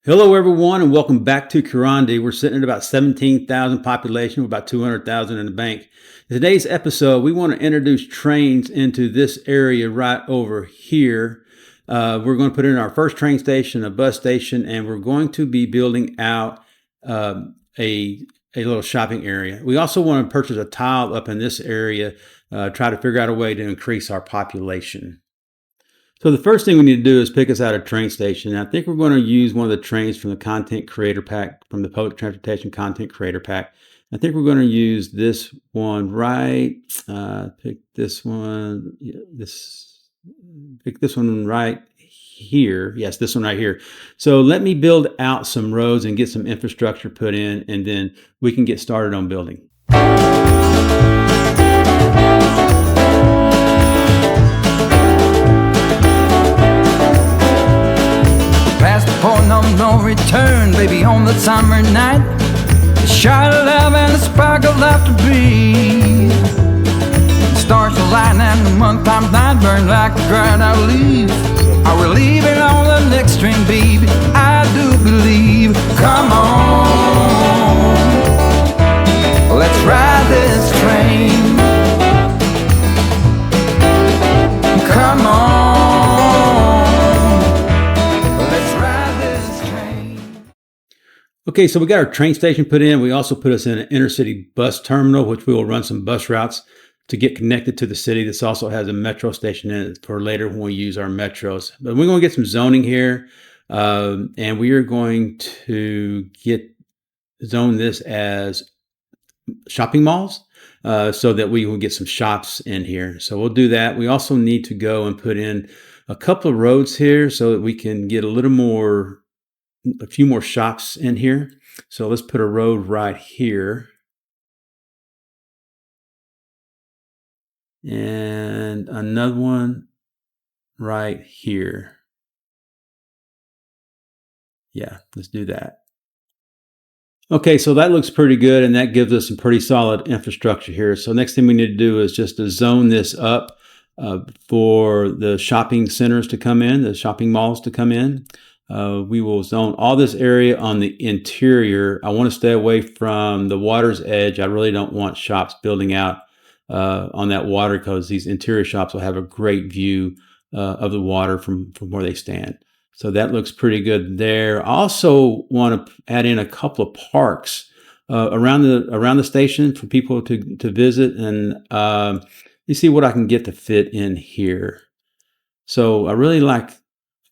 Hello, everyone, and welcome back to Kurejandi. We're sitting at about 17,000 population, with about 200,000 in the bank. In today's episode, we want to introduce trains into this area right over here. We're going to put in our first train station, a bus station, and we're going to be building out a little shopping area. We also want to purchase a tile up in this area, try to figure out a way to increase our population. So the first thing we need to do is pick us out a train station. And I think we're going to use one of the trains from the Content Creator Pack, from the Public Transportation Content Creator Pack. I think we're going to use this one right. Pick this one. Pick this one right here. Yes, this one right here. So let me build out some roads and get some infrastructure put in, and then we can get started on building. Point of no return, baby, on the summer night. The shot of love and the spark of laughter breathe. The stars align and the month times night burn like a dried out leaf. Are we leaving on the next train, baby? I do believe. Come on, let's ride this train. Come on. Okay, so we got our train station put in. We also put us in an intercity bus terminal, which we will run some bus routes to get connected to the city. This also has a metro station in it for later when we use our metros. But we're going to get some zoning here, and we are going to zone this as shopping malls so that we will get some shops in here. So we'll do that. We also need to go and put in a couple of roads here so that we can get a few more shops in here. So let's put a road right here. And another one right here. Yeah, let's do that. Okay, so that looks pretty good, and that gives us some pretty solid infrastructure here. So next thing we need to do is just to zone this up for the shopping centers to come in, the shopping malls to come in. We will zone all this area on the interior. I want to stay away from the water's edge. I really don't want shops building out on that water, because these interior shops will have a great view of the water from where they stand. So that looks pretty good there. I also want to add in a couple of parks around the station for people to visit, and you see what I can get to fit in here. So I really like.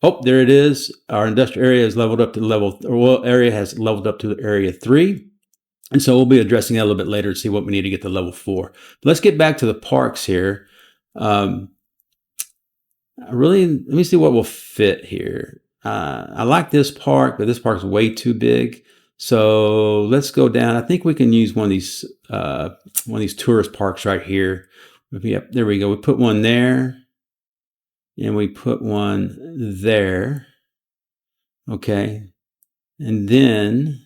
Oh, there it is. Our industrial area is leveled up to area has leveled up to area 3. And so we'll be addressing that a little bit later to see what we need to get to level 4. But let's get back to the parks here. Let me see what will fit here. I like this park, but this park is way too big. So let's go down. I think we can use one of these tourist parks right here. Yep, there we go. We put one there. And we put one there. Okay. And then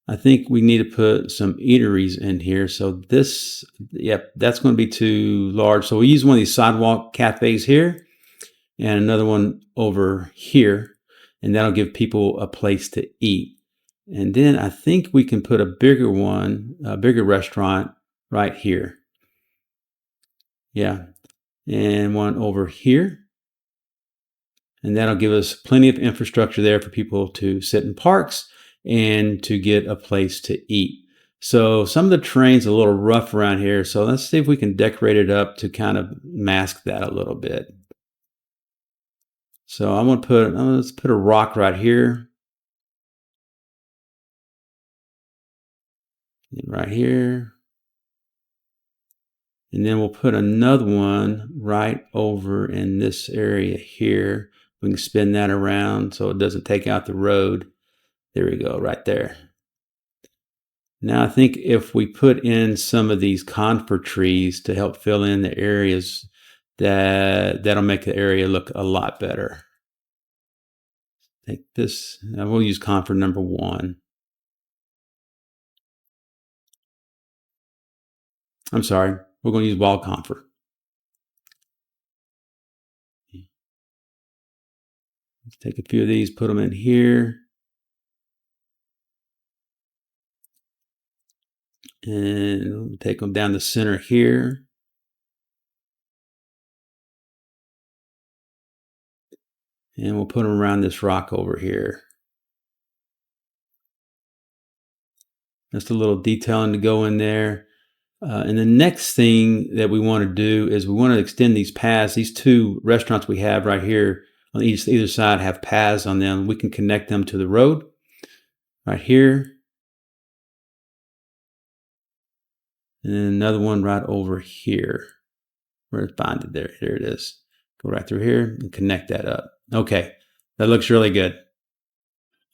I think we need to put some eateries in here. So this, yep, that's going to be too large. So we use one of these sidewalk cafes here and another one over here. And that'll give people a place to eat. And then I think we can put a bigger restaurant right here. Yeah. And one over here. And that'll give us plenty of infrastructure there for people to sit in parks and to get a place to eat. So some of the terrain's a little rough around here. So let's see if we can decorate it up to kind of mask that a little bit. So I'm going to let's put a rock right here. And right here. And then we'll put another one right over in this area here. We can spin that around so it doesn't take out the road. There we go, right there. Now I think if we put in some of these conifer trees to help fill in the areas, that'll make the area look a lot better. Take this, and we'll use conifer number 1. I'm sorry. We're going to use wild conifer. Let's take a few of these, put them in here. And we'll take them down the center here. And we'll put them around this rock over here. Just a little detailing to go in there. And the next thing that we want to do is we want to extend these paths. These two restaurants we have right here on either side have paths on them. We can connect them to the road right here. And then another one right over here. Where's bonded there? There it is. Go right through here and connect that up. Okay, that looks really good.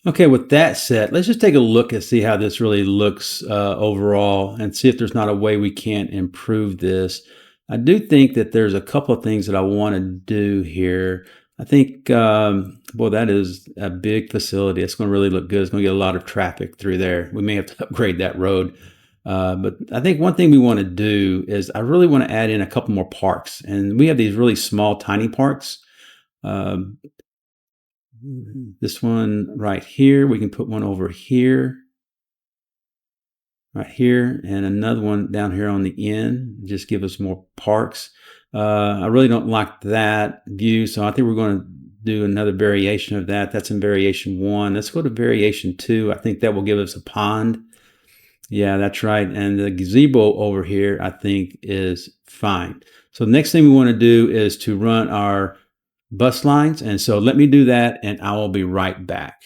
Okay, with that said, let's just take a look and see how this really looks overall and see if there's not a way we can improve this. I do think that there's a couple of things that I want to do here. I think, well, that is a big facility. It's going to really look good. It's going to get a lot of traffic through there. We may have to upgrade that road. But I think one thing we want to do is I really want to add in a couple more parks. And we have these really small, tiny parks. This one right here, we can put one over here, right here, and another one down here on the end, just give us more parks. I really don't like that view, so I think we're going to do another variation of that. That's in variation 1. Let's go to variation 2. I think that will give us a pond. Yeah, that's right. And the gazebo over here, I think, is fine. So the next thing we want to do is to run our bus lines. And so let me do that, and I will be right back.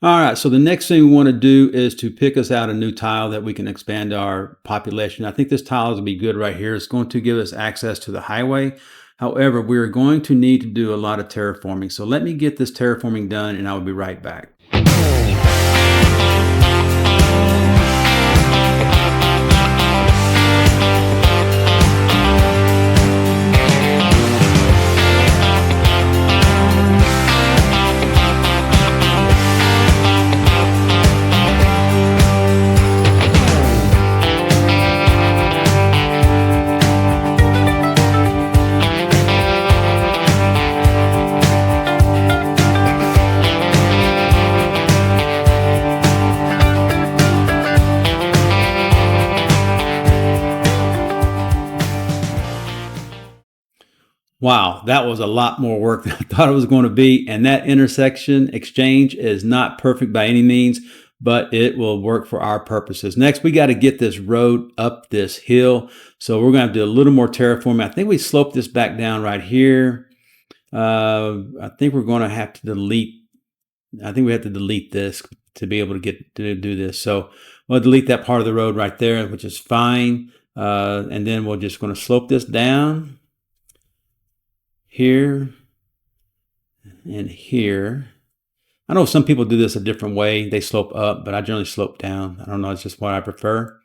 All right, so the next thing we want to do is to pick us out a new tile that we can expand our population. I think this tile is going to be good right here. It's going to give us access to the highway. However, we're going to need to do a lot of terraforming. So let me get this terraforming done, and I will be right back. Wow, that was a lot more work than I thought it was going to be. And that intersection exchange is not perfect by any means, but it will work for our purposes. Next, we got to get this road up this hill. So we're going to do a little more terraforming. I think we slope this back down right here. I think we're going to have to delete. I think we have to delete this to be able to do this. So we'll delete that part of the road right there, which is fine. And then we're just going to slope this down. Here and here. I know some people do this a different way. They slope up, but I generally slope down. I don't know. It's just what I prefer.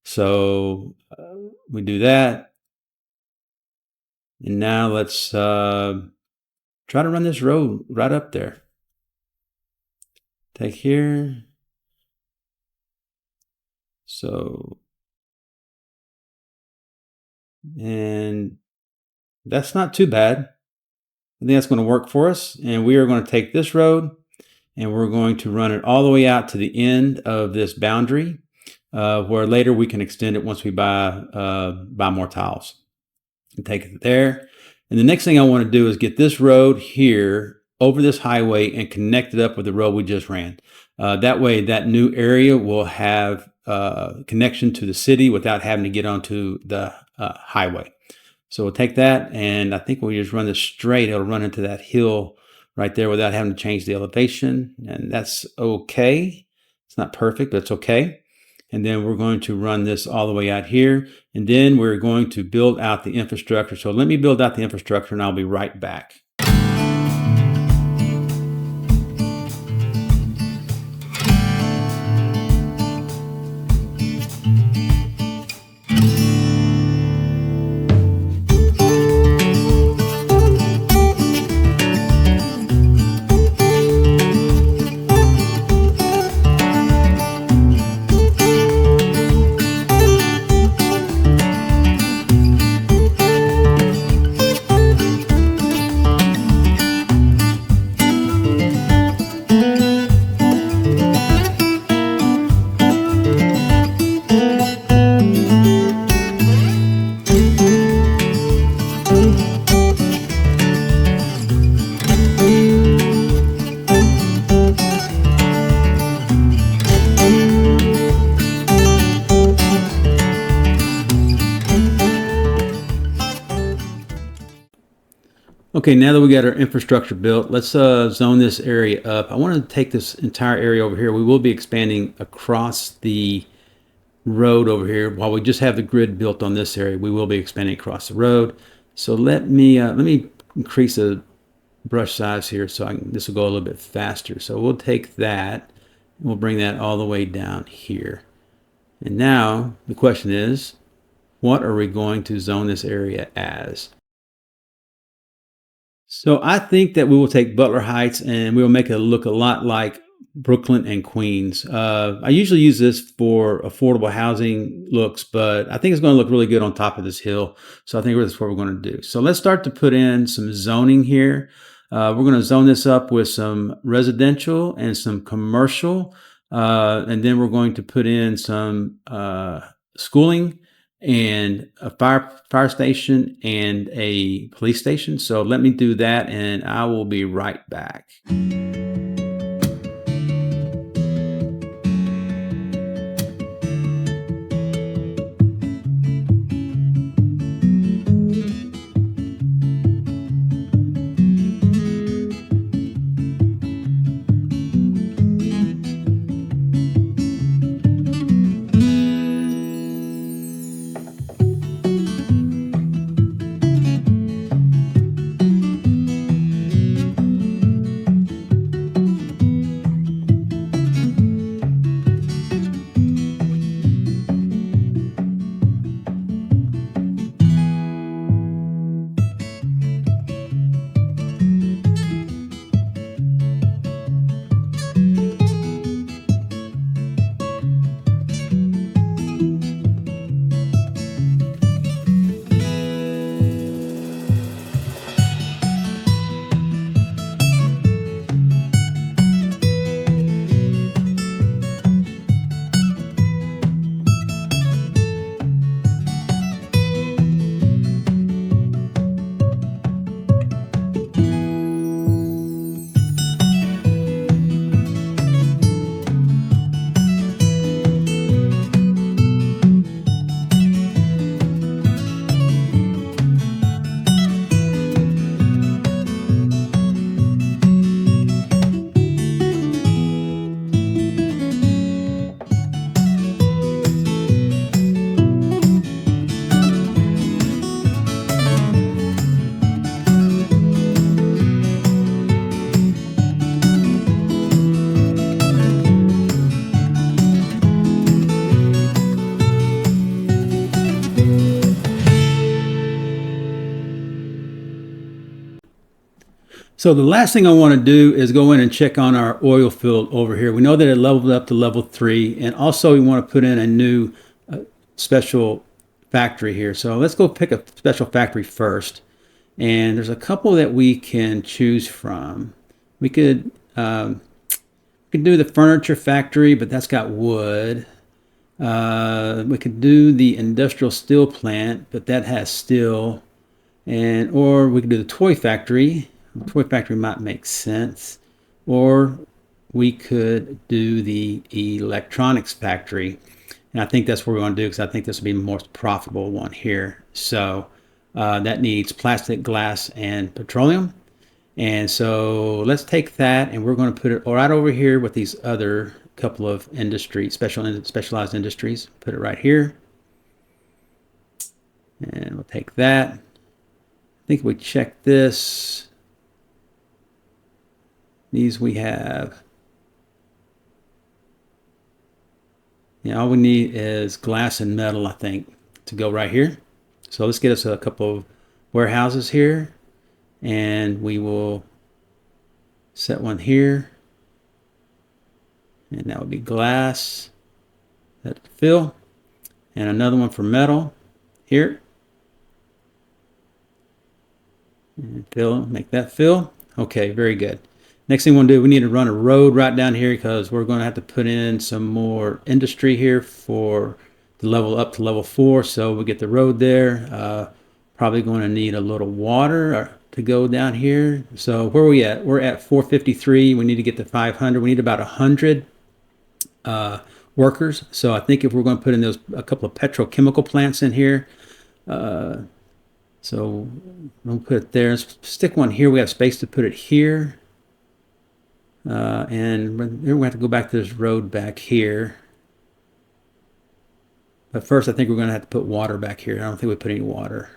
So we do that. And now let's try to run this road right up there. Take here. So, and that's not too bad. I think that's going to work for us. And we are going to take this road and we're going to run it all the way out to the end of this boundary, where later we can extend it once we buy more tiles. And take it there. And the next thing I want to do is get this road here over this highway and connect it up with the road we just ran. That way that new area will have connection to the city without having to get onto the highway. So we'll take that, and I think we'll just run this straight. It'll run into that hill right there without having to change the elevation, and that's okay. It's not perfect, but it's okay. And then we're going to run this all the way out here, and then we're going to build out the infrastructure. So let me build out the infrastructure, and I'll be right back. Okay, now that we got our infrastructure built, let's zone this area up. I want to take this entire area over here. We will be expanding across the road over here. While we just have the grid built on this area, we will be expanding across the road. So let me increase the brush size here so this will go a little bit faster. So we'll take that, and we'll bring that all the way down here. And now the question is, what are we going to zone this area as? So I think that we will take Butler Heights and we will make it look a lot like Brooklyn and Queens. I usually use this for affordable housing looks, but I think it's going to look really good on top of this hill. So I think that's what we're going to do. So let's start to put in some zoning here. We're going to zone this up with some residential and some commercial. And then we're going to put in some schooling and a fire station and a police station. So let me do that and I will be right back. So the last thing I want to do is go in and check on our oil field over here. We know that it leveled up to level 3, and also we want to put in a new special factory here. So let's go pick a special factory first. And there's a couple that we can choose from. We could do the furniture factory, but that's got wood. We could do the industrial steel plant, but that has steel. Or we could do the toy factory. The toy factory might make sense. Or we could do the electronics factory. And I think that's what we're going to do because I think this will be the most profitable one here. So that needs plastic, glass, and petroleum. And so let's take that and we're going to put it right over here with these other couple of specialized industries. Put it right here. And we'll take that. I think we check this. These we have. Yeah, all we need is glass and metal, I think, to go right here. So let's get us a couple of warehouses here. And we will set one here. And that would be glass. That's fill. And another one for metal here. And fill, make that fill. Okay, very good. Next thing we want to do, we need to run a road right down here because we're going to have to put in some more industry here for the level up to level 4. So we get the road there. Probably going to need a little water to go down here. So where are we at? We're at 453. We need to get to 500. We need about 100 workers. So I think if we're going to put in a couple of petrochemical plants in here, So we'll put it there. Let's stick one here. We have space to put it here. And then we have to go back to this road back here. But first, I think we're going to have to put water back here. I don't think we put any water.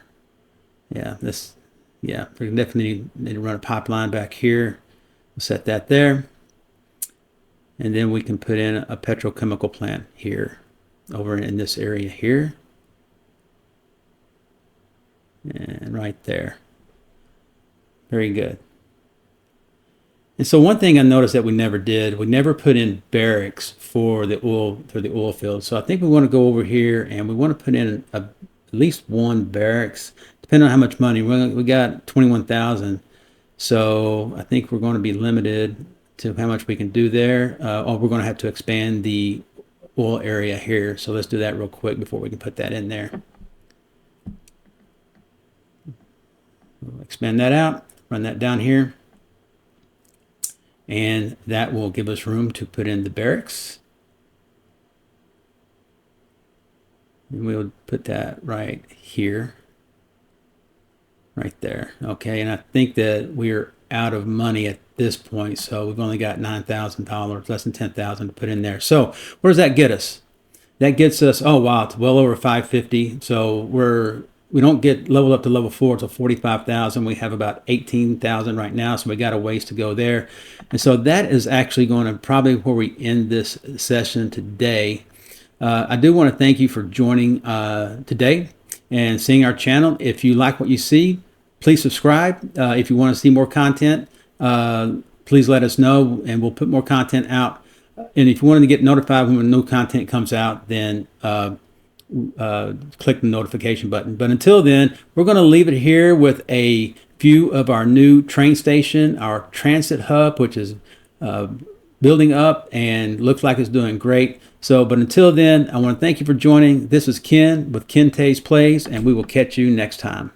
Yeah, we definitely need to run a pipeline back here. We'll set that there. And then we can put in a petrochemical plant here, over in this area here. And right there. Very good. And so one thing I noticed that we never did, we never put in barracks for the oil field. So I think we want to go over here and we want to put in at least one barracks, depending on how much money. We got 21,000. So I think we're going to be limited to how much we can do there. Or we're going to have to expand the oil area here. So let's do that real quick before we can put that in there. We'll expand that out, run that down here. And that will give us room to put in the barracks. And we'll put that right here. Right there. Okay, and I think that we're out of money at this point. So we've only got $9,000, less than $10,000 to put in there. So where does that get us? That gets us, oh wow, it's well over 550. So we don't get leveled up to level 4 until 45,000. We have about 18,000 right now, so we got a ways to go there. And so that is actually going to probably where we end this session today. I do want to thank you for joining today and seeing our channel. If you like what you see, please subscribe. If you want to see more content, please let us know, and we'll put more content out. And if you want to get notified when new content comes out, then click the notification button. But until then, we're going to leave it here with a view of our new train station, our transit hub, which is building up and looks like it's doing great. So, but until then, I want to thank you for joining. This is Ken with Ken Tays Plays, and we will catch you next time.